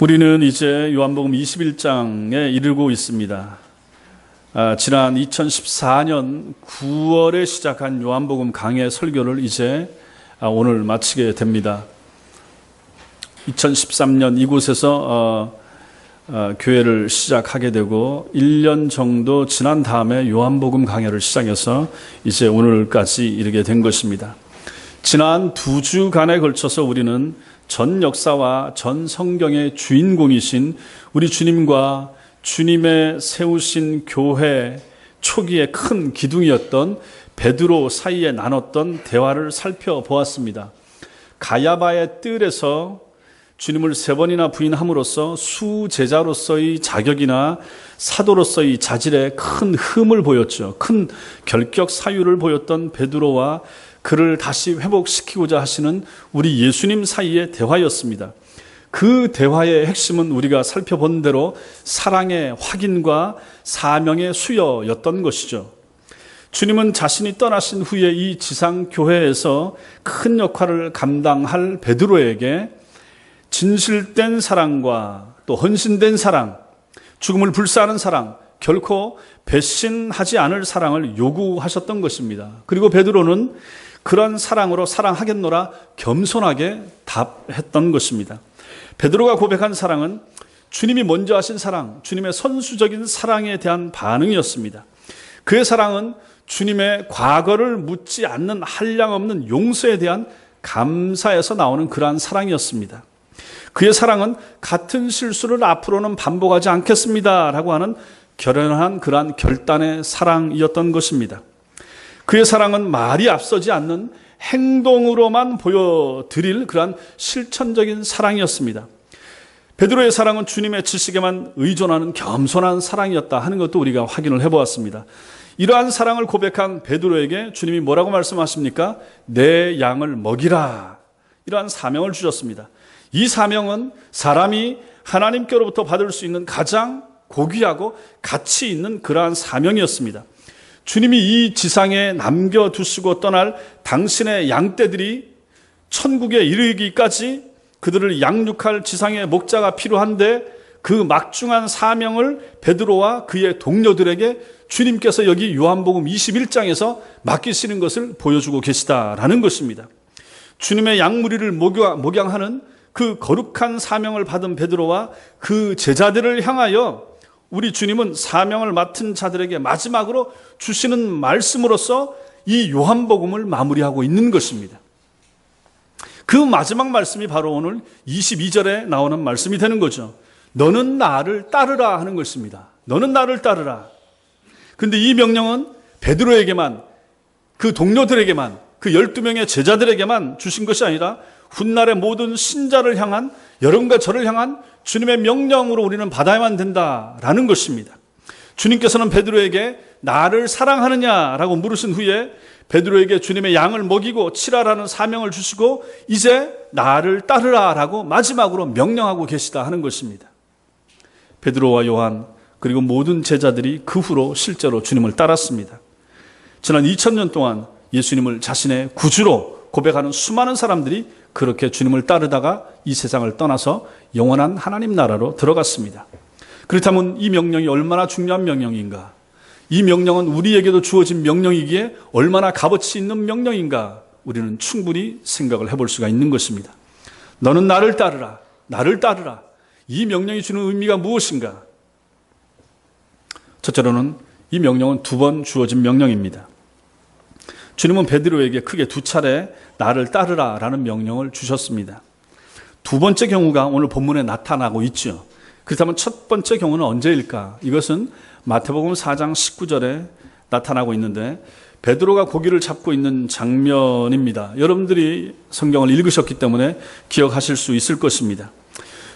우리는 이제 요한복음 21장에 이르고 있습니다. 지난 2014년 9월에 시작한 요한복음 강해 설교를 이제 오늘 마치게 됩니다. 2013년 이곳에서 교회를 시작하게 되고 1년 정도 지난 다음에 요한복음 강해를 시작해서 이제 오늘까지 이르게 된 것입니다. 지난 2주간에 걸쳐서 우리는 전 역사와 전 성경의 주인공이신 우리 주님과 주님의 세우신 교회 초기의 큰 기둥이었던 베드로 사이에 나눴던 대화를 살펴보았습니다. 가야바의 뜰에서 주님을 3번이나 부인함으로써 수제자로서의 자격이나 사도로서의 자질에 큰 흠을 보였죠. 큰 결격 사유를 보였던 베드로와 그를 다시 회복시키고자 하시는 우리 예수님 사이의 대화였습니다. 그 대화의 핵심은 우리가 살펴본 대로 사랑의 확인과 사명의 수여였던 것이죠. 주님은 자신이 떠나신 후에 이 지상교회에서 큰 역할을 감당할 베드로에게 진실된 사랑과 또 헌신된 사랑, 죽음을 불사하는 사랑, 결코 배신하지 않을 사랑을 요구하셨던 것입니다. 그리고 베드로는 그런 사랑으로 사랑하겠노라 겸손하게 답했던 것입니다. 베드로가 고백한 사랑은 주님이 먼저 하신 사랑, 주님의 선수적인 사랑에 대한 반응이었습니다. 그의 사랑은 주님의 과거를 묻지 않는 한량없는 용서에 대한 감사에서 나오는 그러한 사랑이었습니다. 그의 사랑은 같은 실수를 앞으로는 반복하지 않겠습니다 라고 하는 결연한 그러한 결단의 사랑이었던 것입니다. 그의 사랑은 말이 앞서지 않는 행동으로만 보여드릴 그러한 실천적인 사랑이었습니다. 베드로의 사랑은 주님의 지식에만 의존하는 겸손한 사랑이었다 하는 것도 우리가 확인을 해보았습니다. 이러한 사랑을 고백한 베드로에게 주님이 뭐라고 말씀하십니까? 내 양을 먹이라. 이러한 사명을 주셨습니다. 이 사명은 사람이 하나님께로부터 받을 수 있는 가장 고귀하고 가치 있는 그러한 사명이었습니다. 주님이 이 지상에 남겨두시고 떠날 당신의 양떼들이 천국에 이르기까지 그들을 양육할 지상의 목자가 필요한데 그 막중한 사명을 베드로와 그의 동료들에게 주님께서 여기 요한복음 21장에서 맡기시는 것을 보여주고 계시다라는 것입니다. 주님의 양무리를 목양하는 그 거룩한 사명을 받은 베드로와 그 제자들을 향하여 우리 주님은 사명을 맡은 자들에게 마지막으로 주시는 말씀으로서 이 요한복음을 마무리하고 있는 것입니다. 그 마지막 말씀이 바로 오늘 22절에 나오는 말씀이 되는 거죠. 너는 나를 따르라 하는 것입니다. 너는 나를 따르라. 그런데 이 명령은 베드로에게만, 그 동료들에게만, 그 12명의 제자들에게만 주신 것이 아니라 훗날의 모든 신자를 향한, 여러분과 저를 향한 주님의 명령으로 우리는 받아야만 된다라는 것입니다. 주님께서는 베드로에게 나를 사랑하느냐라고 물으신 후에 베드로에게 주님의 양을 먹이고 치라라는 사명을 주시고 이제 나를 따르라라고 마지막으로 명령하고 계시다 하는 것입니다. 베드로와 요한 그리고 모든 제자들이 그 후로 실제로 주님을 따랐습니다. 지난 2000년 동안 예수님을 자신의 구주로 고백하는 수많은 사람들이 그렇게 주님을 따르다가 이 세상을 떠나서 영원한 하나님 나라로 들어갔습니다. 그렇다면 이 명령이 얼마나 중요한 명령인가? 이 명령은 우리에게도 주어진 명령이기에 얼마나 값어치 있는 명령인가? 우리는 충분히 생각을 해볼 수가 있는 것입니다. 너는 나를 따르라, 나를 따르라. 이 명령이 주는 의미가 무엇인가? 첫째로는 이 명령은 2번 주어진 명령입니다. 주님은 베드로에게 크게 2차례 나를 따르라라는 명령을 주셨습니다. 2번째 경우가 오늘 본문에 나타나고 있죠. 그렇다면 첫 번째 경우는 언제일까? 이것은 마태복음 4장 19절에 나타나고 있는데 베드로가 고기를 잡고 있는 장면입니다. 여러분들이 성경을 읽으셨기 때문에 기억하실 수 있을 것입니다.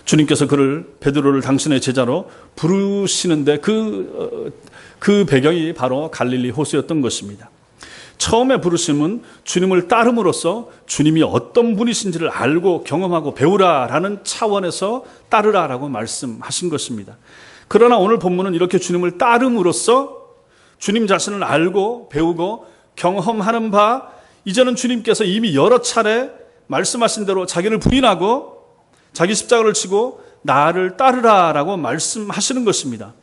주님께서 베드로를 당신의 제자로 부르시는데 그 배경이 바로 갈릴리 호수였던 것입니다. 처음에 부르심은 주님을 따름으로써 주님이 어떤 분이신지를 알고 경험하고 배우라라는 차원에서 따르라라고 말씀하신 것입니다. 그러나 오늘 본문은 이렇게 주님을 따름으로써 주님 자신을 알고 배우고 경험하는 바 이제는 주님께서 이미 여러 차례 말씀하신 대로 자기를 부인하고 자기 십자가를 지고 나를 따르라라고 말씀하시는 것입니다.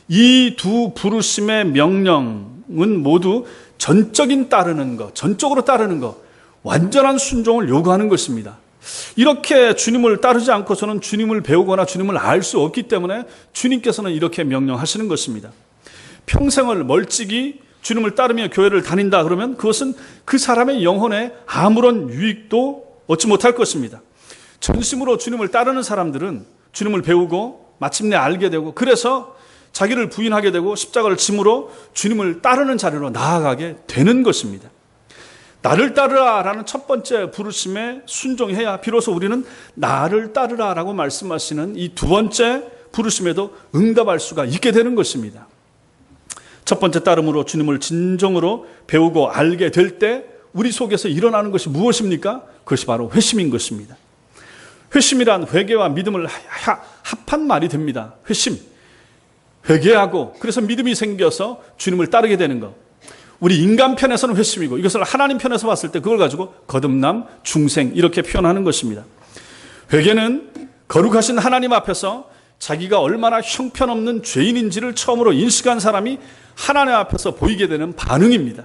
이 두 부르심의 명령은 모두 전적인 따르는 것, 전적으로 따르는 것, 완전한 순종을 요구하는 것입니다. 이렇게 주님을 따르지 않고서는 주님을 배우거나 주님을 알 수 없기 때문에 주님께서는 이렇게 명령하시는 것입니다. 평생을 멀찍이 주님을 따르며 교회를 다닌다 그러면 그것은 그 사람의 영혼에 아무런 유익도 얻지 못할 것입니다. 전심으로 주님을 따르는 사람들은 주님을 배우고 마침내 알게 되고 그래서 자기를 부인하게 되고 십자가를 짐으로 주님을 따르는 자리로 나아가게 되는 것입니다. 나를 따르라라는 첫 번째 부르심에 순종해야 비로소 우리는 나를 따르라라고 말씀하시는 이 두 번째 부르심에도 응답할 수가 있게 되는 것입니다. 첫 번째 따름으로 주님을 진정으로 배우고 알게 될 때 우리 속에서 일어나는 것이 무엇입니까? 그것이 바로 회심인 것입니다. 회심이란 회개와 믿음을 합한 말이 됩니다. 회심. 회개하고 그래서 믿음이 생겨서 주님을 따르게 되는 것. 우리 인간 편에서는 회심이고 이것을 하나님 편에서 봤을 때 그걸 가지고 거듭남, 중생 이렇게 표현하는 것입니다. 회개는 거룩하신 하나님 앞에서 자기가 얼마나 형편없는 죄인인지를 처음으로 인식한 사람이 하나님 앞에서 보이게 되는 반응입니다.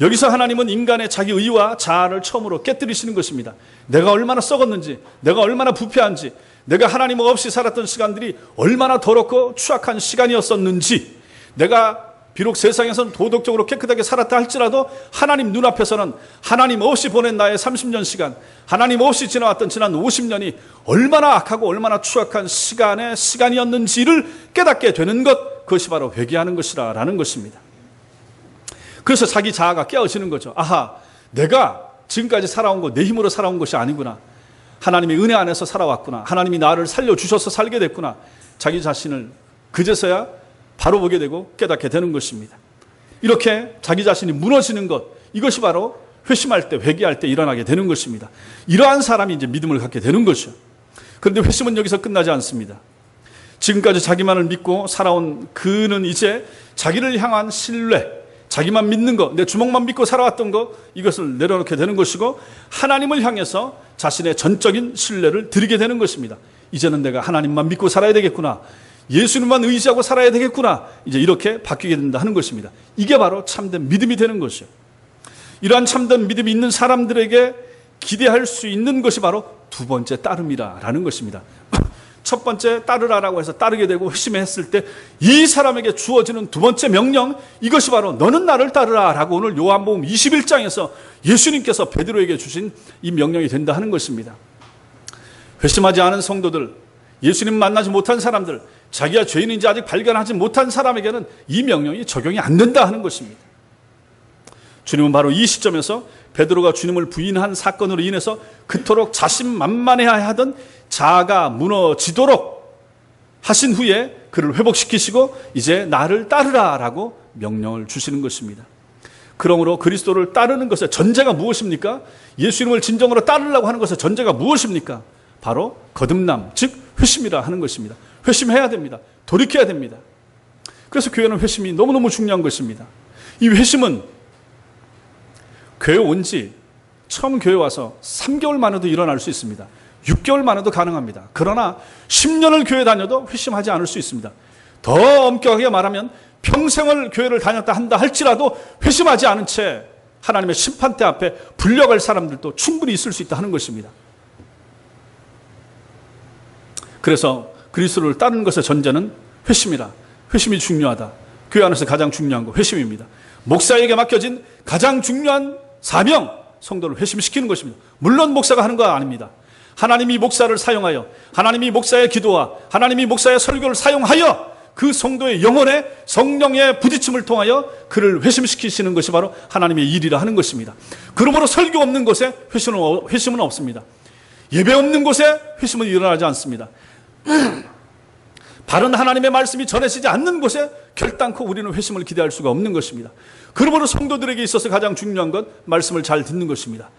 여기서 하나님은 인간의 자기 의와 자아를 처음으로 깨뜨리시는 것입니다. 내가 얼마나 썩었는지, 내가 얼마나 부패한지, 내가 하나님 없이 살았던 시간들이 얼마나 더럽고 추악한 시간이었었는지, 내가 비록 세상에서는 도덕적으로 깨끗하게 살았다 할지라도 하나님 눈앞에서는 하나님 없이 보낸 나의 30년 시간, 하나님 없이 지나왔던 지난 50년이 얼마나 악하고 얼마나 추악한 시간이었는지를 깨닫게 되는 것, 그것이 바로 회개하는 것이라는 것입니다. 그래서 자기 자아가 깨어지는 거죠. 아하, 내가 지금까지 살아온 거 내 힘으로 살아온 것이 아니구나. 하나님의 은혜 안에서 살아왔구나. 하나님이 나를 살려주셔서 살게 됐구나. 자기 자신을 그제서야 바로 보게 되고 깨닫게 되는 것입니다. 이렇게 자기 자신이 무너지는 것, 이것이 바로 회심할 때, 회개할 때 일어나게 되는 것입니다. 이러한 사람이 이제 믿음을 갖게 되는 거죠. 그런데 회심은 여기서 끝나지 않습니다. 지금까지 자기만을 믿고 살아온 그는 이제 자기를 향한 신뢰, 자기만 믿는 것, 내 주먹만 믿고 살아왔던 것, 이것을 내려놓게 되는 것이고 하나님을 향해서 자신의 전적인 신뢰를 드리게 되는 것입니다. 이제는 내가 하나님만 믿고 살아야 되겠구나. 예수님만 의지하고 살아야 되겠구나. 이제 이렇게 바뀌게 된다 하는 것입니다. 이게 바로 참된 믿음이 되는 것이죠. 이러한 참된 믿음이 있는 사람들에게 기대할 수 있는 것이 바로 두 번째 따름이라는 것입니다. 첫 번째 따르라라고 해서 따르게 되고 회심했을 때 이 사람에게 주어지는 두 번째 명령, 이것이 바로 너는 나를 따르라라고 오늘 요한복음 21장에서 예수님께서 베드로에게 주신 이 명령이 된다 하는 것입니다. 회심하지 않은 성도들, 예수님 만나지 못한 사람들, 자기가 죄인인지 아직 발견하지 못한 사람에게는 이 명령이 적용이 안 된다 하는 것입니다. 주님은 바로 이 시점에서 베드로가 주님을 부인한 사건으로 인해서 그토록 자신만만해하던 자아가 무너지도록 하신 후에 그를 회복시키시고 이제 나를 따르라라고 명령을 주시는 것입니다. 그러므로 그리스도를 따르는 것의 전제가 무엇입니까? 예수님을 진정으로 따르려고 하는 것의 전제가 무엇입니까? 바로 거듭남, 즉 회심이라 하는 것입니다. 회심해야 됩니다. 돌이켜야 됩니다. 그래서 교회는 회심이 너무너무 중요한 것입니다. 이 회심은 교회 온 지 처음 교회 와서 3개월 만에도 일어날 수 있습니다. 6개월 만에도 가능합니다. 그러나 10년을 교회 다녀도 회심하지 않을 수 있습니다. 더 엄격하게 말하면 평생을 교회를 다녔다 한다 할지라도 회심하지 않은 채 하나님의 심판대 앞에 불려갈 사람들도 충분히 있을 수 있다 하는 것입니다. 그래서 그리스도를 따르는 것의 전제는 회심이라. 회심이 중요하다. 교회 안에서 가장 중요한 거 회심입니다. 목사에게 맡겨진 가장 중요한 사명, 성도를 회심시키는 것입니다. 물론 목사가 하는 거 아닙니다. 하나님이 목사를 사용하여, 하나님이 목사의 기도와 하나님이 목사의 설교를 사용하여 그 성도의 영혼에 성령의 부딪힘을 통하여 그를 회심시키시는 것이 바로 하나님의 일이라 하는 것입니다. 그러므로 설교 없는 곳에 회심은 없습니다. 예배 없는 곳에 회심은 일어나지 않습니다. 바른 하나님의 말씀이 전해지지 않는 곳에 결단코 우리는 회심을 기대할 수가 없는 것입니다. 그러므로 성도들에게 있어서 가장 중요한 건 말씀을 잘 듣는 것입니다.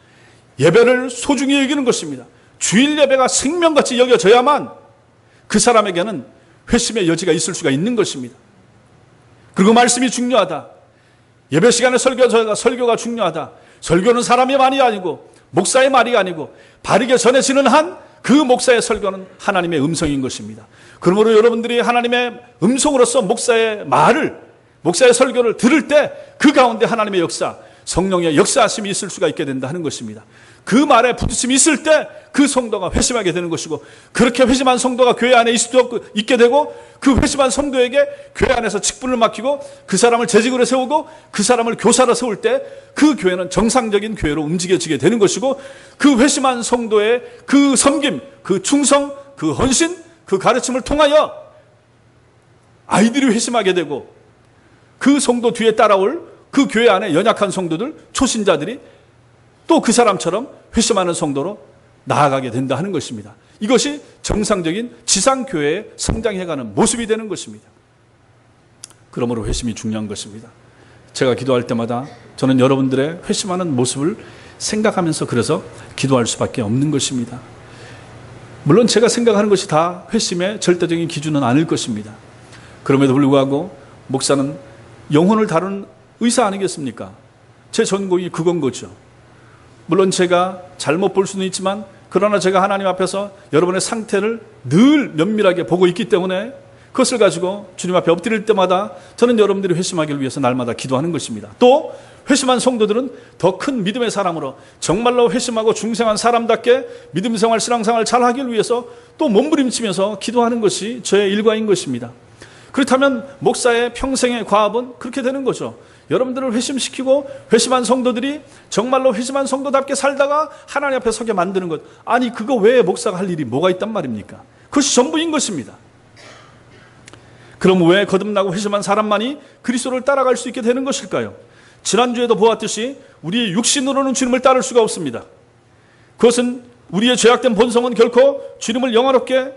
예배를 소중히 여기는 것입니다. 주일 예배가 생명같이 여겨져야만 그 사람에게는 회심의 여지가 있을 수가 있는 것입니다. 그리고 말씀이 중요하다. 예배 시간에 설교가 중요하다. 설교는 사람의 말이 아니고 목사의 말이 아니고 바르게 전해지는 한 그 목사의 설교는 하나님의 음성인 것입니다. 그러므로 여러분들이 하나님의 음성으로서 목사의 말을, 목사의 설교를 들을 때 그 가운데 하나님의 역사, 성령의 역사하심이 있을 수가 있게 된다 하는 것입니다. 그 말에 부딪힘이 있을 때 그 성도가 회심하게 되는 것이고, 그렇게 회심한 성도가 교회 안에 있게 되고, 그 회심한 성도에게 교회 안에서 직분을 맡기고 그 사람을 재직으로 세우고 그 사람을 교사로 세울 때 그 교회는 정상적인 교회로 움직여지게 되는 것이고, 그 회심한 성도의 그 섬김, 그 충성, 그 헌신, 그 가르침을 통하여 아이들이 회심하게 되고, 그 성도 뒤에 따라올 그 교회 안에 연약한 성도들, 초신자들이 또 그 사람처럼 회심하는 성도로 나아가게 된다 하는 것입니다. 이것이 정상적인 지상교회의 성장해가는 모습이 되는 것입니다. 그러므로 회심이 중요한 것입니다. 제가 기도할 때마다 저는 여러분들의 회심하는 모습을 생각하면서 그래서 기도할 수밖에 없는 것입니다. 물론 제가 생각하는 것이 다 회심의 절대적인 기준은 아닐 것입니다. 그럼에도 불구하고 목사는 영혼을 다루는 의사 아니겠습니까? 제 전공이 그건 거죠. 물론 제가 잘못 볼 수는 있지만, 그러나 제가 하나님 앞에서 여러분의 상태를 늘 면밀하게 보고 있기 때문에 그것을 가지고 주님 앞에 엎드릴 때마다 저는 여러분들이 회심하기를 위해서 날마다 기도하는 것입니다. 또 회심한 성도들은 더 큰 믿음의 사람으로 정말로 회심하고 중생한 사람답게 믿음 생활, 신앙생활을 잘 하기 위해서 또 몸부림치면서 기도하는 것이 저의 일과인 것입니다. 그렇다면 목사의 평생의 과업은 그렇게 되는 거죠. 여러분들을 회심시키고 회심한 성도들이 정말로 회심한 성도답게 살다가 하나님 앞에 서게 만드는 것. 아니, 그거 외에 목사가 할 일이 뭐가 있단 말입니까? 그것이 전부인 것입니다. 그럼 왜 거듭나고 회심한 사람만이 그리스도를 따라갈 수 있게 되는 것일까요? 지난주에도 보았듯이 우리의 육신으로는 주님을 따를 수가 없습니다. 그것은 우리의 죄악된 본성은 결코 주님을 영화롭게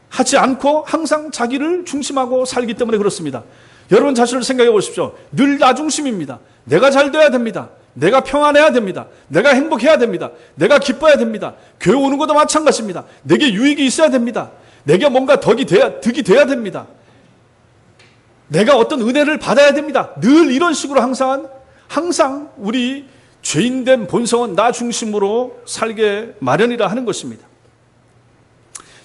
하지 않고 항상 자기를 중심하고 살기 때문에 그렇습니다. 여러분 자신을 생각해 보십시오. 늘 나 중심입니다. 내가 잘 돼야 됩니다. 내가 평안해야 됩니다. 내가 행복해야 됩니다. 내가 기뻐야 됩니다. 교회 오는 것도 마찬가지입니다. 내게 유익이 있어야 됩니다. 내게 뭔가 덕이 돼야 됩니다. 내가 어떤 은혜를 받아야 됩니다. 늘 이런 식으로 항상 우리 죄인된 본성은 나 중심으로 살게 마련이라 하는 것입니다.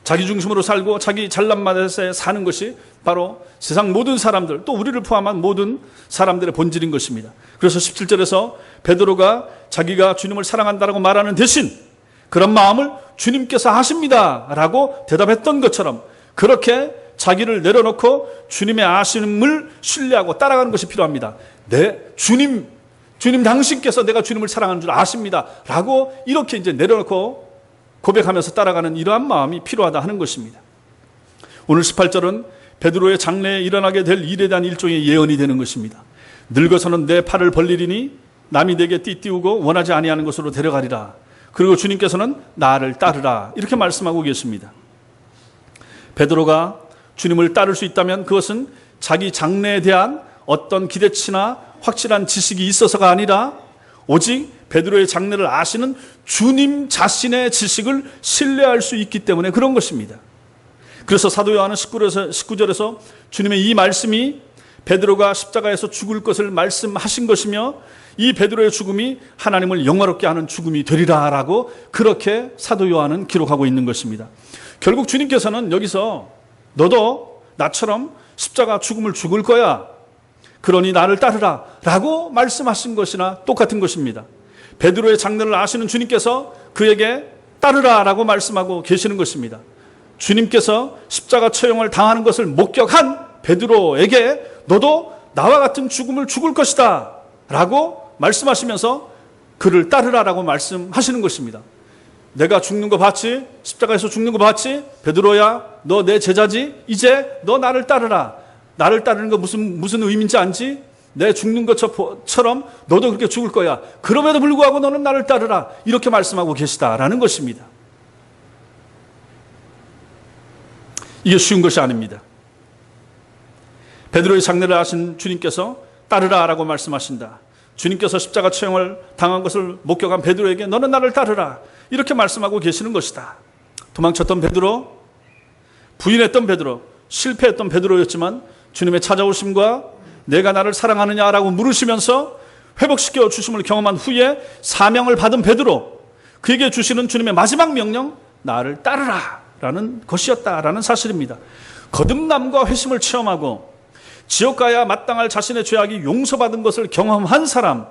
자기 중심으로 살고 자기 잘난 맛에 사는 것이 바로 세상 모든 사람들, 또 우리를 포함한 모든 사람들의 본질인 것입니다. 그래서 17절에서 베드로가 자기가 주님을 사랑한다라고 말하는 대신 그런 마음을 주님께서 하십니다 라고 대답했던 것처럼, 그렇게 자기를 내려놓고 주님의 아심을 신뢰하고 따라가는 것이 필요합니다. 주님 당신께서 내가 주님을 사랑하는 줄 아십니다 라고 이렇게 이제 내려놓고 고백하면서 따라가는 이러한 마음이 필요하다 하는 것입니다. 오늘 18절은 베드로의 장래에 일어나게 될 일에 대한 일종의 예언이 되는 것입니다. 늙어서는 내 팔을 벌리리니 남이 내게 띠띠우고 원하지 아니하는 곳으로 데려가리라. 그리고 주님께서는 나를 따르라. 이렇게 말씀하고 계십니다. 베드로가 주님을 따를 수 있다면 그것은 자기 장래에 대한 어떤 기대치나 확실한 지식이 있어서가 아니라 오직 베드로의 장래를 아시는 주님 자신의 지식을 신뢰할 수 있기 때문에 그런 것입니다. 그래서 사도 요한은 19절에서 주님의 이 말씀이 베드로가 십자가에서 죽을 것을 말씀하신 것이며, 이 베드로의 죽음이 하나님을 영화롭게 하는 죽음이 되리라 라고 그렇게 사도 요한은 기록하고 있는 것입니다. 결국 주님께서는 여기서 너도 나처럼 십자가 죽음을 죽을 거야, 그러니 나를 따르라 라고 말씀하신 것이나 똑같은 것입니다. 베드로의 장래를 아시는 주님께서 그에게 따르라 라고 말씀하고 계시는 것입니다. 주님께서 십자가 처형을 당하는 것을 목격한 베드로에게 너도 나와 같은 죽음을 죽을 것이다 라고 말씀하시면서 그를 따르라 라고 말씀하시는 것입니다. 내가 죽는 거 봤지? 십자가에서 죽는 거 봤지? 베드로야, 너 내 제자지? 이제 너 나를 따르라. 나를 따르는 거 무슨 의미인지 알지? 내 죽는 것처럼 너도 그렇게 죽을 거야. 그럼에도 불구하고 너는 나를 따르라. 이렇게 말씀하고 계시다라는 것입니다. 이게 쉬운 것이 아닙니다. 베드로의 장래를 아신 주님께서 따르라 라고 말씀하신다. 주님께서 십자가 처형을 당한 것을 목격한 베드로에게 너는 나를 따르라 이렇게 말씀하고 계시는 것이다. 도망쳤던 베드로, 부인했던 베드로, 실패했던 베드로였지만 주님의 찾아오심과 내가 나를 사랑하느냐라고 물으시면서 회복시켜 주심을 경험한 후에 사명을 받은 베드로, 그에게 주시는 주님의 마지막 명령, 나를 따르라 라는 것이었다라는 사실입니다. 거듭남과 회심을 체험하고 지옥 가야 마땅할 자신의 죄악이 용서받은 것을 경험한 사람,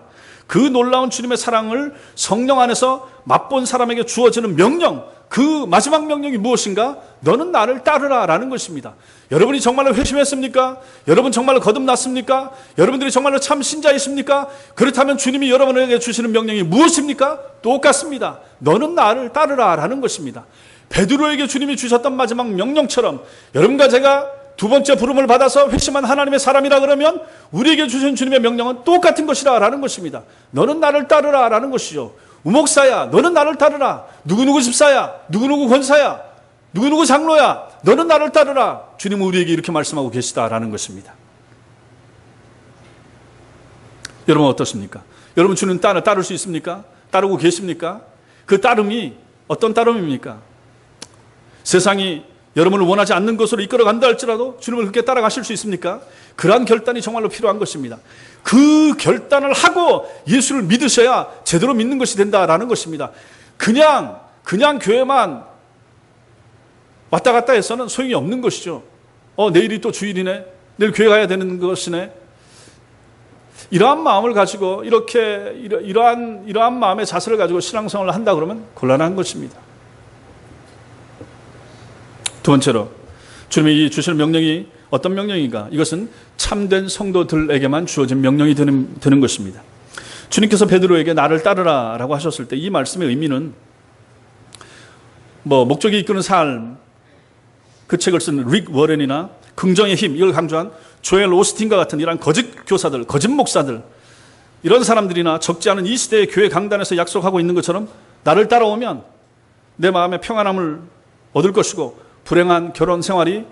그 놀라운 주님의 사랑을 성령 안에서 맛본 사람에게 주어지는 명령, 그 마지막 명령이 무엇인가? 너는 나를 따르라 라는 것입니다. 여러분이 정말로 회심했습니까? 여러분 정말로 거듭났습니까? 여러분들이 정말로 참 신자이십니까? 그렇다면 주님이 여러분에게 주시는 명령이 무엇입니까? 똑같습니다. 너는 나를 따르라 라는 것입니다. 베드로에게 주님이 주셨던 마지막 명령처럼 여러분과 제가 두 번째 부름을 받아서 회심한 하나님의 사람이라 그러면 우리에게 주신 주님의 명령은 똑같은 것이라 라는 것입니다. 너는 나를 따르라 라는 것이죠. 우목사야, 너는 나를 따르라. 누구누구 집사야, 누구누구 권사야, 누구누구 장로야, 너는 나를 따르라. 주님은 우리에게 이렇게 말씀하고 계시다라는 것입니다. 여러분 어떻습니까? 여러분 주님 따를 수 있습니까? 따르고 계십니까? 그 따름이 어떤 따름입니까? 세상이 여러분을 원하지 않는 것으로 이끌어간다 할지라도 주님을 그렇게 따라가실 수 있습니까? 그러한 결단이 정말로 필요한 것입니다. 그 결단을 하고 예수를 믿으셔야 제대로 믿는 것이 된다라는 것입니다. 그냥 교회만 왔다 갔다 해서는 소용이 없는 것이죠. 내일이 또 주일이네. 내일 교회 가야 되는 것이네. 이러한 마음을 가지고 이러한 마음의 자세를 가지고 신앙생활을 한다 그러면 곤란한 것입니다. 두 번째로 주님이 주시는 명령이 어떤 명령인가? 이것은 참된 성도들에게만 주어진 명령이 되는 것입니다. 주님께서 베드로에게 나를 따르라 라고 하셨을 때 이 말씀의 의미는 목적이 이끄는 삶, 그 책을 쓴 릭 워렌이나 긍정의 힘, 이걸 강조한 조엘 오스틴과 같은 이런 거짓 교사들, 거짓 목사들, 이런 사람들이나 적지 않은 이 시대의 교회 강단에서 약속하고 있는 것처럼 나를 따라오면 내 마음의 평안함을 얻을 것이고 불행한 결혼 생활이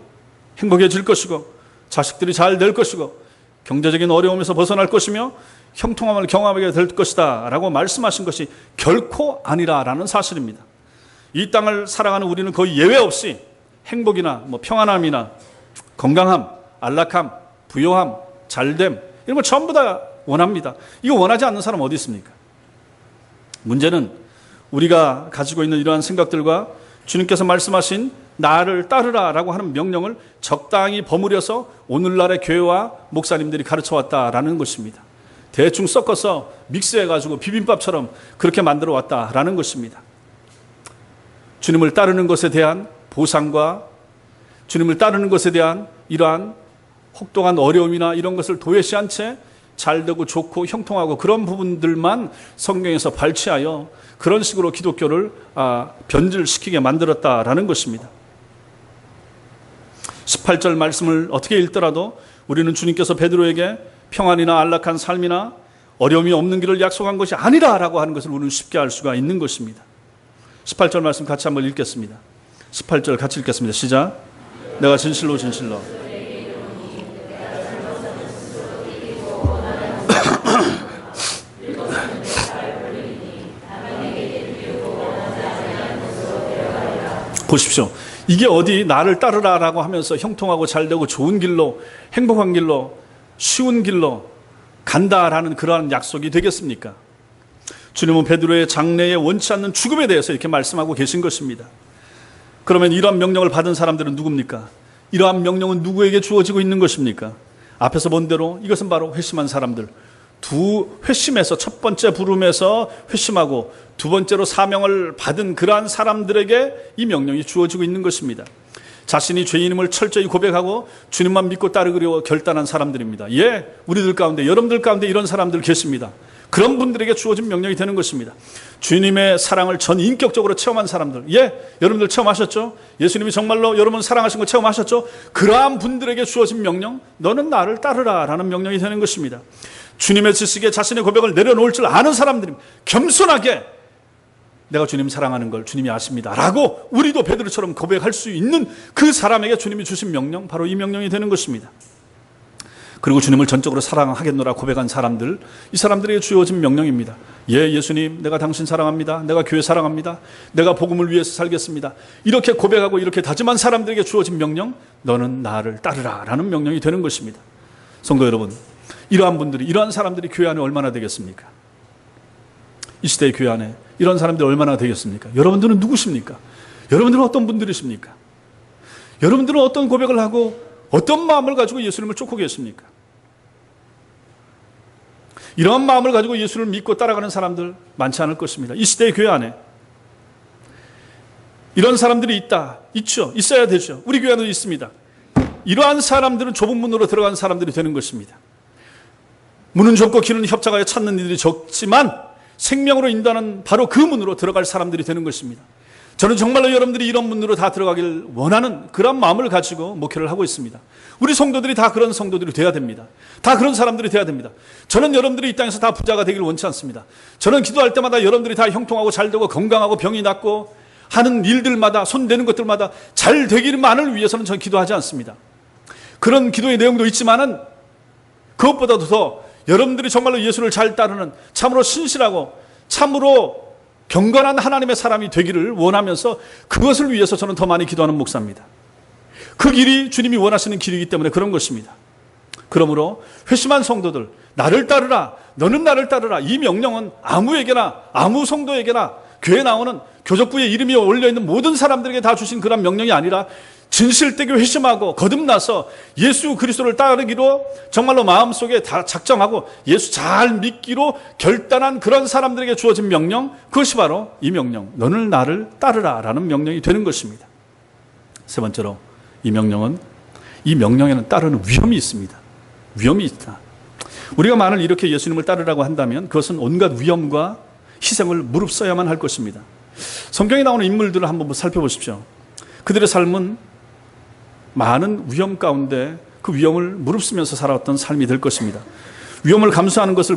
행복해질 것이고 자식들이 잘 될 것이고 경제적인 어려움에서 벗어날 것이며 형통함을 경험하게 될 것이다 라고 말씀하신 것이 결코 아니라라는 사실입니다. 이 땅을 살아가는 우리는 거의 예외 없이 행복이나 평안함이나 건강함, 안락함, 부요함, 잘됨 이런 걸 전부 다 원합니다. 이거 원하지 않는 사람 어디 있습니까? 문제는 우리가 가지고 있는 이러한 생각들과 주님께서 말씀하신 나를 따르라 라고 하는 명령을 적당히 버무려서 오늘날의 교회와 목사님들이 가르쳐왔다라는 것입니다. 대충 섞어서 믹스해가지고 비빔밥처럼 그렇게 만들어 왔다라는 것입니다. 주님을 따르는 것에 대한 보상과 주님을 따르는 것에 대한 이러한 혹독한 어려움이나 이런 것을 도외시한 채 잘되고 좋고 형통하고 그런 부분들만 성경에서 발췌하여 그런 식으로 기독교를 변질시키게 만들었다라는 것입니다. 18절 말씀을 어떻게 읽더라도 우리는 주님께서 베드로에게 평안이나 안락한 삶이나 어려움이 없는 길을 약속한 것이 아니라라고 하는 것을 우리는 쉽게 알 수가 있는 것입니다. 18절 말씀 같이 한번 읽겠습니다. 18절 같이 읽겠습니다. 시작. 내가 진실로 보십시오. 이게 어디 나를 따르라라고 하면서 형통하고 잘되고 좋은 길로 행복한 길로 쉬운 길로 간다라는 그러한 약속이 되겠습니까? 주님은 베드로의 장래에 원치 않는 죽음에 대해서 이렇게 말씀하고 계신 것입니다. 그러면 이러한 명령을 받은 사람들은 누굽니까? 이러한 명령은 누구에게 주어지고 있는 것입니까? 앞에서 본 대로 이것은 바로 회심한 사람들, 회심에서 첫 번째 부름에서 회심하고 두 번째로 사명을 받은 그러한 사람들에게 이 명령이 주어지고 있는 것입니다. 자신이 죄인임을 철저히 고백하고 주님만 믿고 따르기로 결단한 사람들입니다. 우리들 가운데, 여러분들 가운데 이런 사람들 계십니다. 그런 분들에게 주어진 명령이 되는 것입니다. 주님의 사랑을 전인격적으로 체험한 사람들, 여러분들 체험하셨죠? 예수님이 정말로 여러분 사랑하신 거 체험하셨죠? 그러한 분들에게 주어진 명령, 너는 나를 따르라 라는 명령이 되는 것입니다. 주님의 지식에 자신의 고백을 내려놓을 줄 아는 사람들입니다. 겸손하게 내가 주님 사랑하는 걸 주님이 아십니다 라고 우리도 베드로처럼 고백할 수 있는 그 사람에게 주님이 주신 명령, 바로 이 명령이 되는 것입니다. 그리고 주님을 전적으로 사랑하겠노라 고백한 사람들, 이 사람들에게 주어진 명령입니다. 예수님, 내가 당신 사랑합니다. 내가 교회 사랑합니다. 내가 복음을 위해서 살겠습니다. 이렇게 고백하고 이렇게 다짐한 사람들에게 주어진 명령, 너는 나를 따르라 라는 명령이 되는 것입니다. 성도 여러분, 이러한 분들이, 이러한 사람들이 교회 안에 얼마나 되겠습니까? 이 시대의 교회 안에 이런 사람들이 얼마나 되겠습니까? 여러분들은 누구십니까? 여러분들은 어떤 분들이십니까? 여러분들은 어떤 고백을 하고 어떤 마음을 가지고 예수님을 쫓고 계십니까? 이러한 마음을 가지고 예수를 믿고 따라가는 사람들 많지 않을 것입니다. 이 시대의 교회 안에 이런 사람들이 있죠. 있어야 되죠. 우리 교회도 있습니다. 이러한 사람들은 좁은 문으로 들어간 사람들이 되는 것입니다. 문은 좁고 길은 협착하여 찾는 이들이 적지만 생명으로 인도하는 바로 그 문으로 들어갈 사람들이 되는 것입니다. 저는 정말로 여러분들이 이런 문으로 다 들어가길 원하는 그런 마음을 가지고 목회를 하고 있습니다. 우리 성도들이 다 그런 성도들이 돼야 됩니다. 다 그런 사람들이 돼야 됩니다. 저는 여러분들이 이 땅에서 다 부자가 되길 원치 않습니다. 저는 기도할 때마다 여러분들이 다 형통하고 잘 되고 건강하고 병이 낫고 하는 일들마다 손대는 것들마다 잘 되기만을 위해서는 저는 기도하지 않습니다. 그런 기도의 내용도 있지만은 그것보다도 더 여러분들이 정말로 예수를 잘 따르는 참으로 신실하고 참으로 경건한 하나님의 사람이 되기를 원하면서 그것을 위해서 저는 더 많이 기도하는 목사입니다. 그 길이 주님이 원하시는 길이기 때문에 그런 것입니다. 그러므로 회심한 성도들, 나를 따르라, 너는 나를 따르라, 이 명령은 아무에게나, 아무 성도에게나 교회에 나오는 교적부에 이름이 올려있는 모든 사람들에게 다 주신 그런 명령이 아니라 진실되게 회심하고 거듭나서 예수 그리스도를 따르기로 정말로 마음속에 다 작정하고 예수 잘 믿기로 결단한 그런 사람들에게 주어진 명령, 그것이 바로 이 명령, 너는 나를 따르라 라는 명령이 되는 것입니다. 세 번째로 이 명령에는 따르는 위험이 있습니다. 위험이 있다. 우리가 만일 이렇게 예수님을 따르라고 한다면 그것은 온갖 위험과 희생을 무릅써야만 할 것입니다. 성경에 나오는 인물들을 한번 살펴보십시오. 그들의 삶은 많은 위험 가운데 그 위험을 무릅쓰면서 살아왔던 삶이 될 것입니다. 위험을 감수하는 것을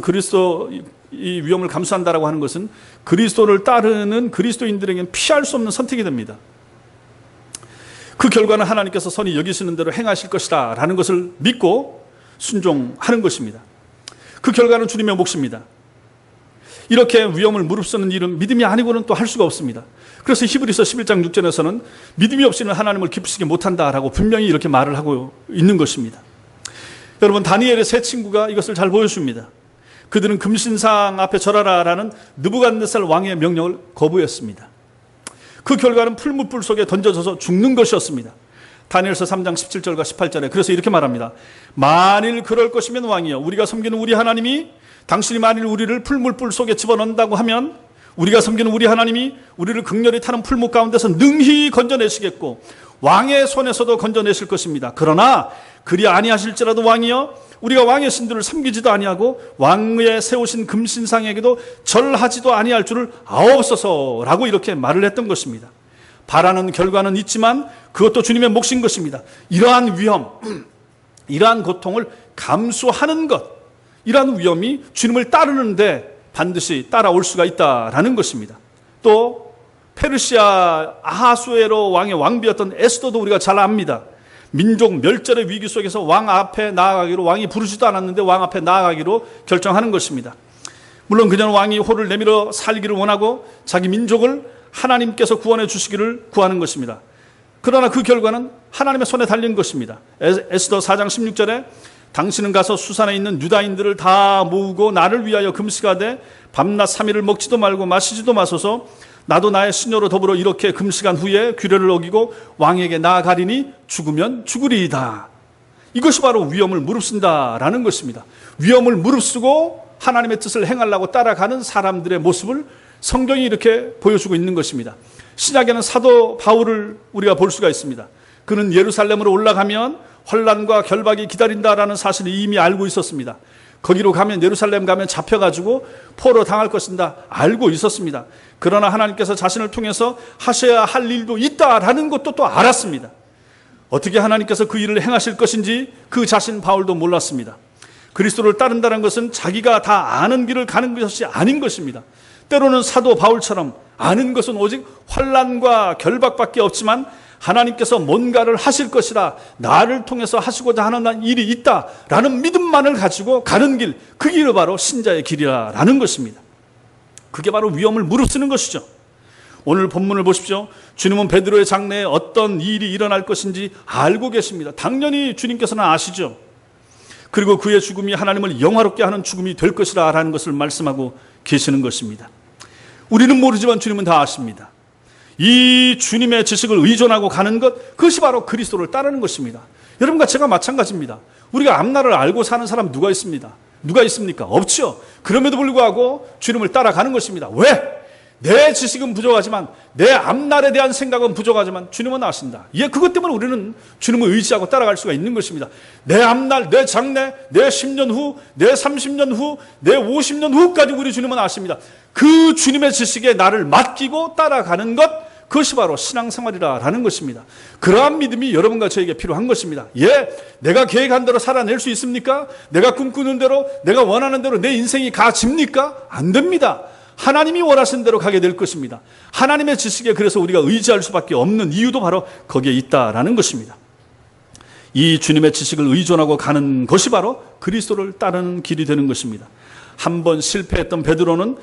이 위험을 감수한다라고 하는 것은 그리스도를 따르는 그리스도인들에게는 피할 수 없는 선택이 됩니다. 그 결과는 하나님께서 선히 여기시는 대로 행하실 것이다 라는 것을 믿고 순종하는 것입니다. 그 결과는 주님의 몫입니다. 이렇게 위험을 무릅쓰는 일은 믿음이 아니고는 또 할 수가 없습니다. 그래서 히브리서 11장 6절에서는 믿음이 없이는 하나님을 기쁘시게 못한다라고 분명히 이렇게 말을 하고 있는 것입니다. 여러분, 다니엘의 세 친구가 이것을 잘 보여줍니다. 그들은 금신상 앞에 절하라라는 느부갓네살 왕의 명령을 거부했습니다. 그 결과는 풀무불 속에 던져져서 죽는 것이었습니다. 다니엘서 3장 17절과 18절에 그래서 이렇게 말합니다. 만일 그럴 것이면 왕이여, 우리가 섬기는 우리 하나님이 당신이 만일 우리를 풀무불 속에 집어넣는다고 하면 우리가 섬기는 우리 하나님이 우리를 극렬히 타는 풀무 가운데서 능히 건져내시겠고 왕의 손에서도 건져내실 것입니다. 그러나 그리 아니하실지라도 왕이여, 우리가 왕의 신들을 섬기지도 아니하고 왕의 세우신 금신상에게도 절하지도 아니할 줄을 아옵소서라고 이렇게 말을 했던 것입니다. 바라는 결과는 있지만 그것도 주님의 몫인 것입니다. 이러한 위험, 이러한 고통을 감수하는 것, 이러한 위험이 주님을 따르는데 반드시 따라올 수가 있다라는 것입니다. 또 페르시아 아하수에로 왕의 왕비였던 에스더도 우리가 잘 압니다. 민족 멸절의 위기 속에서 왕 앞에 나아가기로, 왕이 부르지도 않았는데 왕 앞에 나아가기로 결정하는 것입니다. 물론 그녀는 왕이 호를 내밀어 살기를 원하고 자기 민족을 하나님께서 구원해 주시기를 구하는 것입니다. 그러나 그 결과는 하나님의 손에 달린 것입니다. 에스더 4장 16절에 당신은 가서 수산에 있는 유다인들을 다 모으고 나를 위하여 금식하되 밤낮 3일을 먹지도 말고 마시지도 마소서. 나도 나의 시녀로 더불어 이렇게 금식한 후에 규례를 어기고 왕에게 나아가리니 죽으면 죽으리이다. 이것이 바로 위험을 무릅쓴다라는 것입니다. 위험을 무릅쓰고 하나님의 뜻을 행하려고 따라가는 사람들의 모습을 성경이 이렇게 보여주고 있는 것입니다. 신약에는 사도 바울을 우리가 볼 수가 있습니다. 그는 예루살렘으로 올라가면 환난과 결박이 기다린다라는 사실을 이미 알고 있었습니다. 거기로 가면, 예루살렘 가면 잡혀가지고 포로 당할 것이다 알고 있었습니다. 그러나 하나님께서 자신을 통해서 하셔야 할 일도 있다라는 것도 또 알았습니다. 어떻게 하나님께서 그 일을 행하실 것인지 그 자신 바울도 몰랐습니다. 그리스도를 따른다는 것은 자기가 다 아는 길을 가는 것이 아닌 것입니다. 때로는 사도 바울처럼 아는 것은 오직 환난과 결박밖에 없지만 하나님께서 뭔가를 하실 것이라, 나를 통해서 하시고자 하는 일이 있다라는 믿음만을 가지고 가는 길, 그 길이 바로 신자의 길이라는 것입니다. 그게 바로 위험을 무릅쓰는 것이죠. 오늘 본문을 보십시오. 주님은 베드로의 장래에 어떤 일이 일어날 것인지 알고 계십니다. 당연히 주님께서는 아시죠. 그리고 그의 죽음이 하나님을 영화롭게 하는 죽음이 될 것이라는 것을 말씀하고 계시는 것입니다. 우리는 모르지만 주님은 다 아십니다. 이 주님의 지식을 의존하고 가는 것, 그것이 바로 그리스도를 따르는 것입니다. 여러분과 제가 마찬가지입니다. 우리가 앞날을 알고 사는 사람 누가 있습니다? 누가 있습니까? 없죠. 그럼에도 불구하고 주님을 따라가는 것입니다. 왜? 내 지식은 부족하지만, 내 앞날에 대한 생각은 부족하지만 주님은 아신다. 예, 그것 때문에 우리는 주님을 의지하고 따라갈 수가 있는 것입니다. 내 앞날, 내 장래, 내 10년 후, 내 30년 후, 내 50년 후까지 우리 주님은 아십니다. 그 주님의 지식에 나를 맡기고 따라가는 것, 그것이 바로 신앙생활이라는 것입니다. 그러한 믿음이 여러분과 저에게 필요한 것입니다. 예, 내가 계획한 대로 살아낼 수 있습니까? 내가 꿈꾸는 대로, 내가 원하는 대로 내 인생이 가집니까? 안 됩니다. 하나님이 원하신 대로 가게 될 것입니다. 하나님의 지식에 그래서 우리가 의지할 수밖에 없는 이유도 바로 거기에 있다라는 것입니다. 이 주님의 지식을 의존하고 가는 것이 바로 그리스도를 따르는 길이 되는 것입니다. 한 번 실패했던 베드로는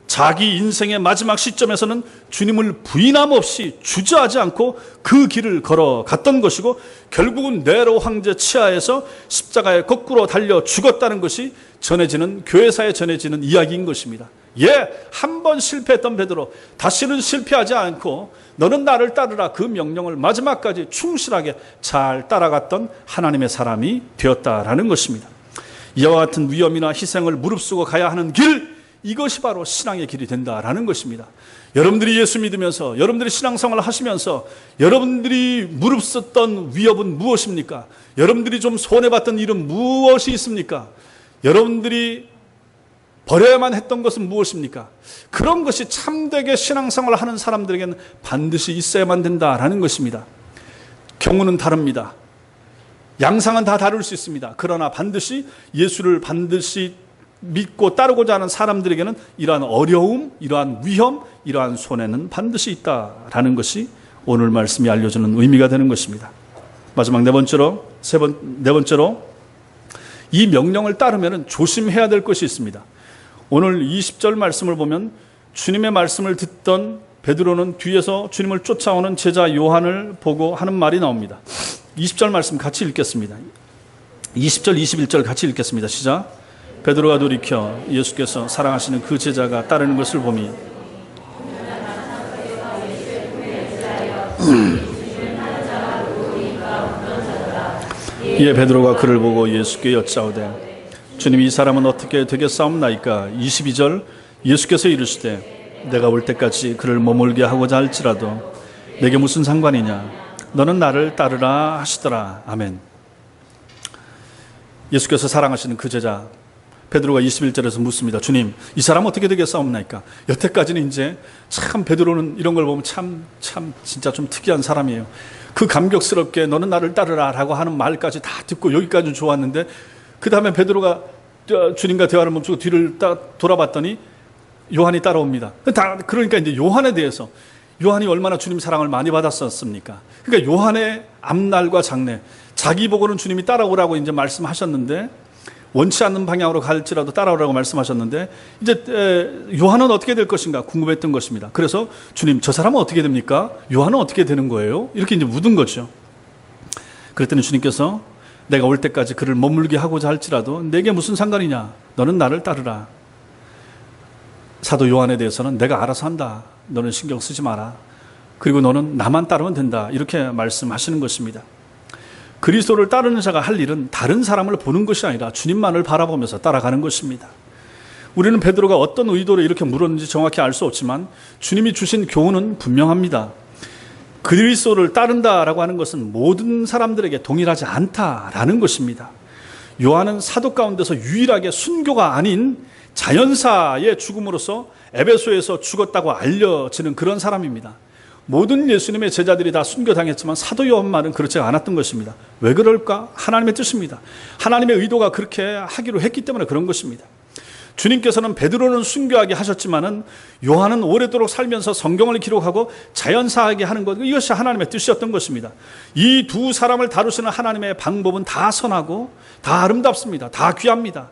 자기 인생의 마지막 시점에서는 주님을 부인함 없이 주저하지 않고 그 길을 걸어갔던 것이고, 결국은 네로 황제 치하에서 십자가에 거꾸로 달려 죽었다는 것이 전해지는, 교회사에 전해지는 이야기인 것입니다. 예, 한 번 실패했던 베드로, 다시는 실패하지 않고 너는 나를 따르라, 그 명령을 마지막까지 충실하게 잘 따라갔던 하나님의 사람이 되었다라는 것입니다. 이와 같은 위험이나 희생을 무릅쓰고 가야 하는 길, 이것이 바로 신앙의 길이 된다라는 것입니다. 여러분들이 예수 믿으면서, 여러분들이 신앙생활을 하시면서 여러분들이 무릅쓰던 위협은 무엇입니까? 여러분들이 좀 손해봤던 일은 무엇이 있습니까? 여러분들이 버려야만 했던 것은 무엇입니까? 그런 것이 참되게 신앙생활을 하는 사람들에게는 반드시 있어야만 된다라는 것입니다. 경우는 다릅니다. 양상은 다 다를 수 있습니다. 그러나 반드시 예수를 반드시 믿고 따르고자 하는 사람들에게는 이러한 어려움, 이러한 위험, 이러한 손해는 반드시 있다라는 것이 오늘 말씀이 알려주는 의미가 되는 것입니다. 마지막 네 번째로 이 명령을 따르면 조심해야 될 것이 있습니다. 오늘 20절 말씀을 보면 주님의 말씀을 듣던 베드로는 뒤에서 주님을 쫓아오는 제자 요한을 보고 하는 말이 나옵니다. 20절 말씀 같이 읽겠습니다. 20절, 21절 같이 읽겠습니다. 시작. 베드로가 돌이켜 예수께서 사랑하시는 그 제자가 따르는 것을 보니 이에 베드로가 그를 보고 예수께 여짜오되 주님, 이 사람은 어떻게 되겠사옵나이까? 22절, 예수께서 이르시되 내가 올 때까지 그를 머물게 하고자 할지라도 내게 무슨 상관이냐? 너는 나를 따르라 하시더라. 아멘. 예수께서 사랑하시는 그 제자 베드로가 21절에서 묻습니다. 주님, 이 사람은 어떻게 되겠사옵나이까? 여태까지는 이제 참 베드로는 이런 걸 보면 참 진짜 좀 특이한 사람이에요. 그 감격스럽게 너는 나를 따르라 라고 하는 말까지 다 듣고 여기까지는 좋았는데, 그 다음에 베드로가 주님과 대화를 멈추고 뒤를 딱 돌아봤더니 요한이 따라옵니다. 그러니까 이제 요한에 대해서, 요한이 얼마나 주님 사랑을 많이 받았었습니까? 그러니까 요한의 앞날과 장래, 자기 보고는 주님이 따라오라고 이제 말씀하셨는데, 원치 않는 방향으로 갈지라도 따라오라고 말씀하셨는데, 이제 요한은 어떻게 될 것인가 궁금했던 것입니다. 그래서 주님, 저 사람은 어떻게 됩니까? 요한은 어떻게 되는 거예요? 이렇게 이제 묻은 거죠. 그랬더니 주님께서 내가 올 때까지 그를 머물게 하고자 할지라도 내게 무슨 상관이냐? 너는 나를 따르라. 사도 요한에 대해서는 내가 알아서 한다. 너는 신경 쓰지 마라. 그리고 너는 나만 따르면 된다. 이렇게 말씀하시는 것입니다. 그리스도를 따르는 자가 할 일은 다른 사람을 보는 것이 아니라 주님만을 바라보면서 따라가는 것입니다. 우리는 베드로가 어떤 의도로 이렇게 물었는지 정확히 알 수 없지만 주님이 주신 교훈은 분명합니다. 그리스도를 따른다라고 하는 것은 모든 사람들에게 동일하지 않다라는 것입니다. 요한은 사도 가운데서 유일하게 순교가 아닌 자연사의 죽음으로써 에베소에서 죽었다고 알려지는 그런 사람입니다. 모든 예수님의 제자들이 다 순교당했지만 사도 요한만은 그렇지 않았던 것입니다. 왜 그럴까? 하나님의 뜻입니다. 하나님의 의도가 그렇게 하기로 했기 때문에 그런 것입니다. 주님께서는 베드로는 순교하게 하셨지만은 요한은 오래도록 살면서 성경을 기록하고 자연사하게 하는 것, 이것이 하나님의 뜻이었던 것입니다. 이 두 사람을 다루시는 하나님의 방법은 다 선하고 다 아름답습니다. 다 귀합니다.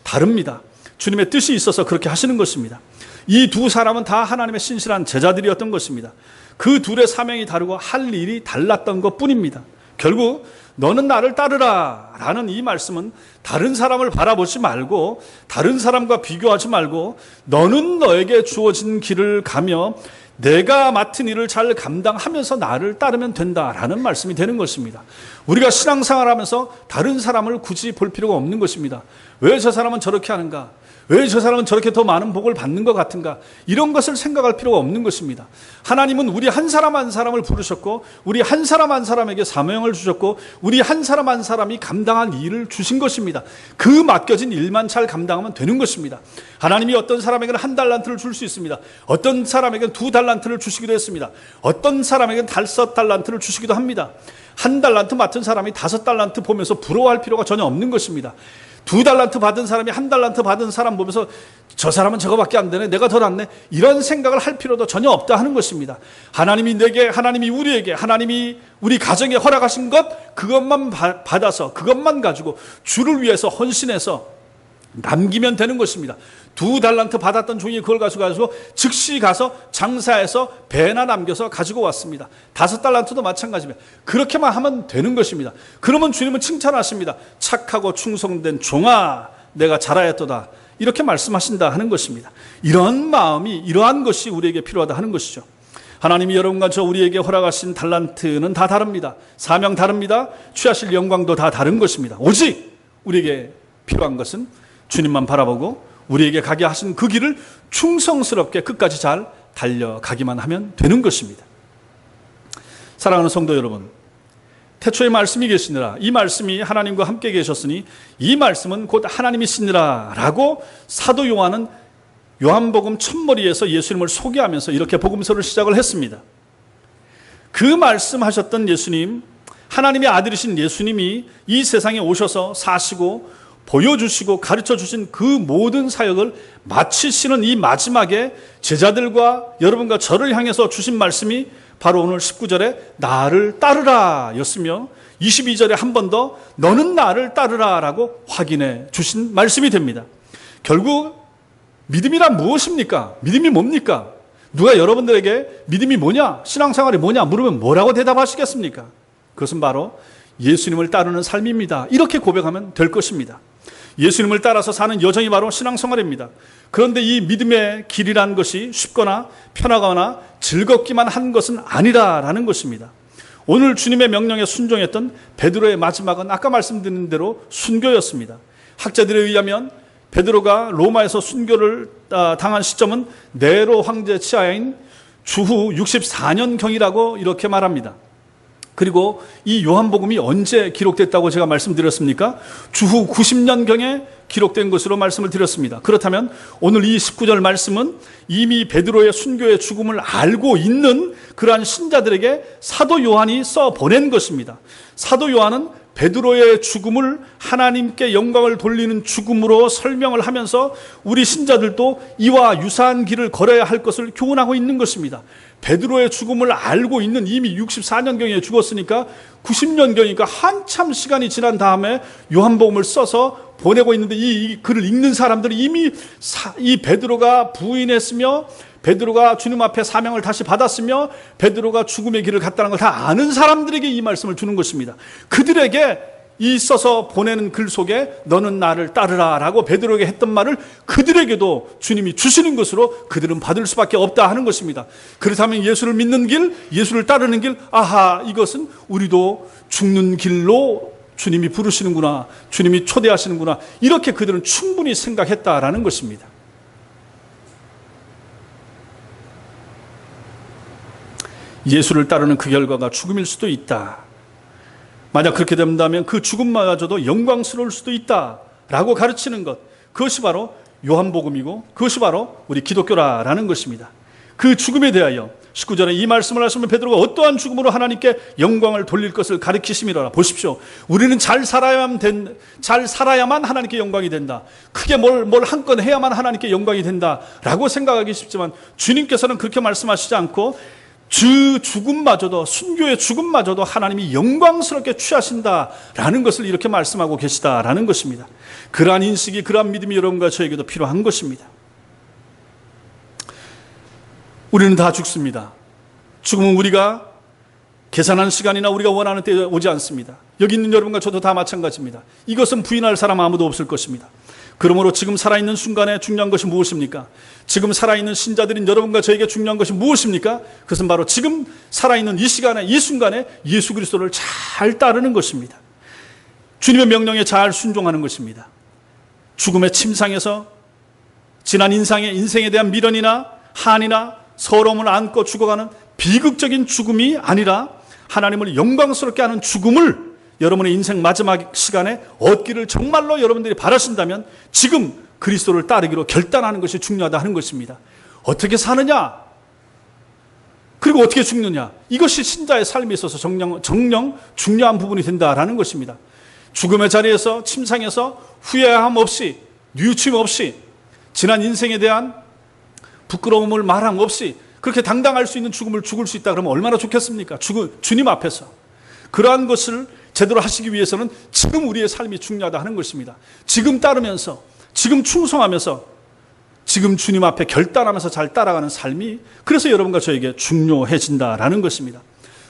다릅니다. 주님의 뜻이 있어서 그렇게 하시는 것입니다. 이 두 사람은 다 하나님의 신실한 제자들이었던 것입니다. 그 둘의 사명이 다르고 할 일이 달랐던 것뿐입니다. 결국 너는 나를 따르라 라는 이 말씀은 다른 사람을 바라보지 말고, 다른 사람과 비교하지 말고, 너는 너에게 주어진 길을 가며 내가 맡은 일을 잘 감당하면서 나를 따르면 된다라는 말씀이 되는 것입니다. 우리가 신앙생활하면서 다른 사람을 굳이 볼 필요가 없는 것입니다. 왜 저 사람은 저렇게 하는가? 왜 저 사람은 저렇게 더 많은 복을 받는 것 같은가? 이런 것을 생각할 필요가 없는 것입니다. 하나님은 우리 한 사람 한 사람을 부르셨고, 우리 한 사람 한 사람에게 사명을 주셨고, 우리 한 사람 한 사람이 감당할 일을 주신 것입니다. 그 맡겨진 일만 잘 감당하면 되는 것입니다. 하나님이 어떤 사람에게는 1달란트를 줄 수 있습니다. 어떤 사람에게는 2달란트를 주시기도 했습니다. 어떤 사람에게는 5달란트를 주시기도 합니다. 1달란트 맡은 사람이 5달란트 보면서 부러워할 필요가 전혀 없는 것입니다. 2달란트 받은 사람이 1달란트 받은 사람 보면서 저 사람은 저거밖에 안 되네, 내가 더 낫네, 이런 생각을 할 필요도 전혀 없다 하는 것입니다. 하나님이 내게, 하나님이 우리에게, 하나님이 우리 가정에 허락하신 것, 그것만 받아서 그것만 가지고 주를 위해서 헌신해서 남기면 되는 것입니다. 2달란트 받았던 종이 그걸 가지고 즉시 가서 장사해서 배나 남겨서 가지고 왔습니다. 5달란트도 마찬가지입니다. 그렇게만 하면 되는 것입니다. 그러면 주님은 칭찬하십니다. 착하고 충성된 종아, 내가 잘하였도다, 이렇게 말씀하신다 하는 것입니다. 이런 마음이, 이러한 것이 우리에게 필요하다 하는 것이죠. 하나님이 여러분과 저 우리에게 허락하신 달란트는 다 다릅니다. 사명 다릅니다. 취하실 영광도 다 다른 것입니다. 오직 우리에게 필요한 것은 주님만 바라보고 우리에게 가게 하신 그 길을 충성스럽게 끝까지 잘 달려가기만 하면 되는 것입니다. 사랑하는 성도 여러분, 태초에 말씀이 계시니라, 이 말씀이 하나님과 함께 계셨으니 이 말씀은 곧 하나님이시니라 라고 사도 요한은 요한복음 첫머리에서 예수님을 소개하면서 이렇게 복음서를 시작을 했습니다. 그 말씀하셨던 예수님, 하나님의 아들이신 예수님이 이 세상에 오셔서 사시고 보여주시고 가르쳐주신 그 모든 사역을 마치시는 이 마지막에 제자들과 여러분과 저를 향해서 주신 말씀이 바로 오늘 19절에 나를 따르라 였으며 22절에 한 번 더 너는 나를 따르라 라고 확인해 주신 말씀이 됩니다. 결국 믿음이란 무엇입니까? 믿음이 뭡니까? 누가 여러분들에게 믿음이 뭐냐, 신앙생활이 뭐냐 물으면 뭐라고 대답하시겠습니까? 그것은 바로 예수님을 따르는 삶입니다. 이렇게 고백하면 될 것입니다. 예수님을 따라서 사는 여정이 바로 신앙생활입니다. 그런데 이 믿음의 길이라는 것이 쉽거나 편하거나 즐겁기만 한 것은 아니라라는 것입니다. 오늘 주님의 명령에 순종했던 베드로의 마지막은 아까 말씀드린 대로 순교였습니다. 학자들에 의하면 베드로가 로마에서 순교를 당한 시점은 네로 황제 치하인 주후 64년경이라고 이렇게 말합니다. 그리고 이 요한복음이 언제 기록됐다고 제가 말씀드렸습니까? 주후 90년경에 기록된 것으로 말씀을 드렸습니다. 그렇다면 오늘 이 19절 말씀은 이미 베드로의 순교의 죽음을 알고 있는 그러한 신자들에게 사도 요한이 써 보낸 것입니다. 사도 요한은 베드로의 죽음을 하나님께 영광을 돌리는 죽음으로 설명을 하면서 우리 신자들도 이와 유사한 길을 걸어야 할 것을 교훈하고 있는 것입니다. 베드로의 죽음을 알고 있는, 이미 64년경에 죽었으니까 90년경이니까 한참 시간이 지난 다음에 요한복음을 써서 보내고 있는데 이 글을 읽는 사람들이 이미 이 베드로가 부인했으며 베드로가 주님 앞에 사명을 다시 받았으며 베드로가 죽음의 길을 갔다는 걸 다 아는 사람들에게 이 말씀을 주는 것입니다. 그들에게 이 써서 보내는 글 속에 너는 나를 따르라 라고 베드로에게 했던 말을 그들에게도 주님이 주시는 것으로 그들은 받을 수밖에 없다 하는 것입니다. 그렇다면 예수를 믿는 길, 예수를 따르는 길, 아하, 이것은 우리도 죽는 길로 주님이 부르시는구나, 주님이 초대하시는구나, 이렇게 그들은 충분히 생각했다라는 것입니다. 예수를 따르는 그 결과가 죽음일 수도 있다. 만약 그렇게 된다면 그 죽음마저도 영광스러울 수도 있다라고 가르치는 것, 그것이 바로 요한복음이고 그것이 바로 우리 기독교라는 것입니다. 그 죽음에 대하여 19절에 이 말씀을 하시면 베드로가 어떠한 죽음으로 하나님께 영광을 돌릴 것을 가르치심이라. 보십시오. 우리는 잘 살아야만 하나님께 영광이 된다. 크게 뭘 한 건 해야만 하나님께 영광이 된다라고 생각하기 쉽지만 주님께서는 그렇게 말씀하시지 않고 죽음마저도, 순교의 죽음마저도 하나님이 영광스럽게 취하신다라는 것을 이렇게 말씀하고 계시다라는 것입니다. 그러한 인식이, 그러한 믿음이 여러분과 저에게도 필요한 것입니다. 우리는 다 죽습니다. 죽음은 우리가 계산하는 시간이나 우리가 원하는 때에 오지 않습니다. 여기 있는 여러분과 저도 다 마찬가지입니다. 이것은 부인할 사람 아무도 없을 것입니다. 그러므로 지금 살아있는 순간에 중요한 것이 무엇입니까? 지금 살아있는 신자들인 여러분과 저에게 중요한 것이 무엇입니까? 그것은 바로 지금 살아있는 이 시간에, 이 순간에 예수 그리스도를 잘 따르는 것입니다. 주님의 명령에 잘 순종하는 것입니다. 죽음의 침상에서 지난 인생에 대한 미련이나 한이나 서러움을 안고 죽어가는 비극적인 죽음이 아니라 하나님을 영광스럽게 하는 죽음을 여러분의 인생 마지막 시간에 얻기를 정말로 여러분들이 바라신다면 지금 그리스도를 따르기로 결단하는 것이 중요하다 하는 것입니다. 어떻게 사느냐? 그리고 어떻게 죽느냐? 이것이 신자의 삶에 있어서 정령 중요한 부분이 된다라는 것입니다. 죽음의 자리에서, 침상에서 후회함 없이, 뉘우침 없이, 지난 인생에 대한 부끄러움을 말함 없이 그렇게 당당할 수 있는 죽음을 죽을 수 있다 그러면 얼마나 좋겠습니까? 주님 앞에서. 그러한 것을 제대로 하시기 위해서는 지금 우리의 삶이 중요하다 하는 것입니다. 지금 따르면서, 지금 충성하면서, 지금 주님 앞에 결단하면서 잘 따라가는 삶이 그래서 여러분과 저에게 중요해진다라는 것입니다.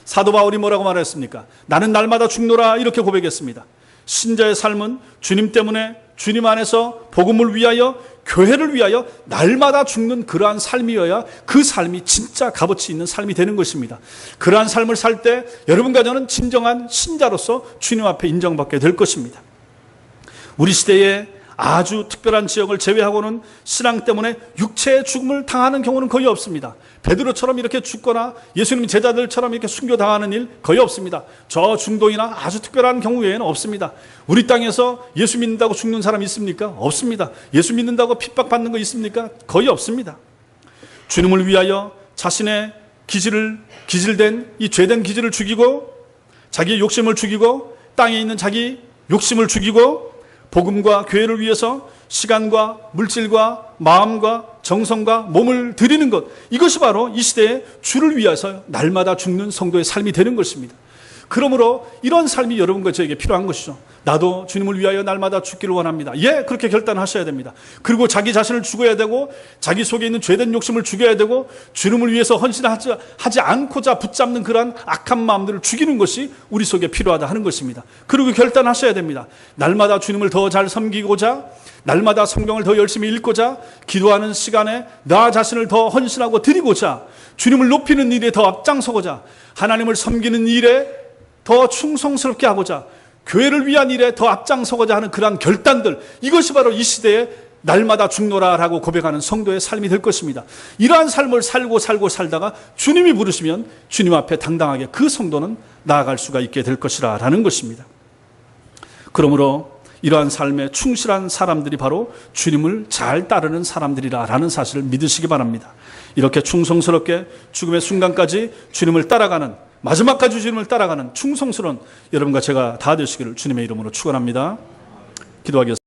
사도 바울이 뭐라고 말했습니까? 나는 날마다 죽노라 이렇게 고백했습니다. 신자의 삶은 주님 때문에, 주님 안에서 복음을 위하여, 교회를 위하여 날마다 죽는 그러한 삶이어야 그 삶이 진짜 값어치 있는 삶이 되는 것입니다. 그러한 삶을 살 때 여러분과 저는 진정한 신자로서 주님 앞에 인정받게 될 것입니다. 우리 시대에 아주 특별한 지역을 제외하고는 신앙 때문에 육체의 죽음을 당하는 경우는 거의 없습니다. 베드로처럼 이렇게 죽거나 예수님 제자들처럼 이렇게 순교당하는 일 거의 없습니다. 저 중동이나 아주 특별한 경우 외에는 없습니다. 우리 땅에서 예수 믿는다고 죽는 사람 있습니까? 없습니다. 예수 믿는다고 핍박받는 거 있습니까? 거의 없습니다. 주님을 위하여 자신의 기질된 이 죄된 기질을 죽이고 자기의 욕심을 죽이고 땅에 있는 자기 욕심을 죽이고 복음과 교회를 위해서 시간과 물질과 마음과 정성과 몸을 드리는 것, 이것이 바로 이 시대에 주를 위해서 날마다 죽는 성도의 삶이 되는 것입니다. 그러므로 이런 삶이 여러분과 저에게 필요한 것이죠. 나도 주님을 위하여 날마다 죽기를 원합니다. 예, 그렇게 결단하셔야 됩니다. 그리고 자기 자신을 죽어야 되고 자기 속에 있는 죄된 욕심을 죽여야 되고 주님을 위해서 헌신하지 않고자 붙잡는 그러한 악한 마음들을 죽이는 것이 우리 속에 필요하다 하는 것입니다. 그리고 결단하셔야 됩니다. 날마다 주님을 더 잘 섬기고자, 날마다 성경을 더 열심히 읽고자, 기도하는 시간에 나 자신을 더 헌신하고 드리고자, 주님을 높이는 일에 더 앞장서고자, 하나님을 섬기는 일에 더 충성스럽게 하고자, 교회를 위한 일에 더 앞장서고자 하는 그러한 결단들, 이것이 바로 이 시대에 날마다 죽노라라고 고백하는 성도의 삶이 될 것입니다. 이러한 삶을 살다가 주님이 부르시면 주님 앞에 당당하게 그 성도는 나아갈 수가 있게 될 것이라는 것입니다. 그러므로 이러한 삶에 충실한 사람들이 바로 주님을 잘 따르는 사람들이라는 사실을 믿으시기 바랍니다. 이렇게 충성스럽게 죽음의 순간까지 주님을 따라가는, 마지막까지 주님을 따라가는 충성스러운 여러분과 제가 다 되시기를 주님의 이름으로 축원합니다. 기도하겠습니다.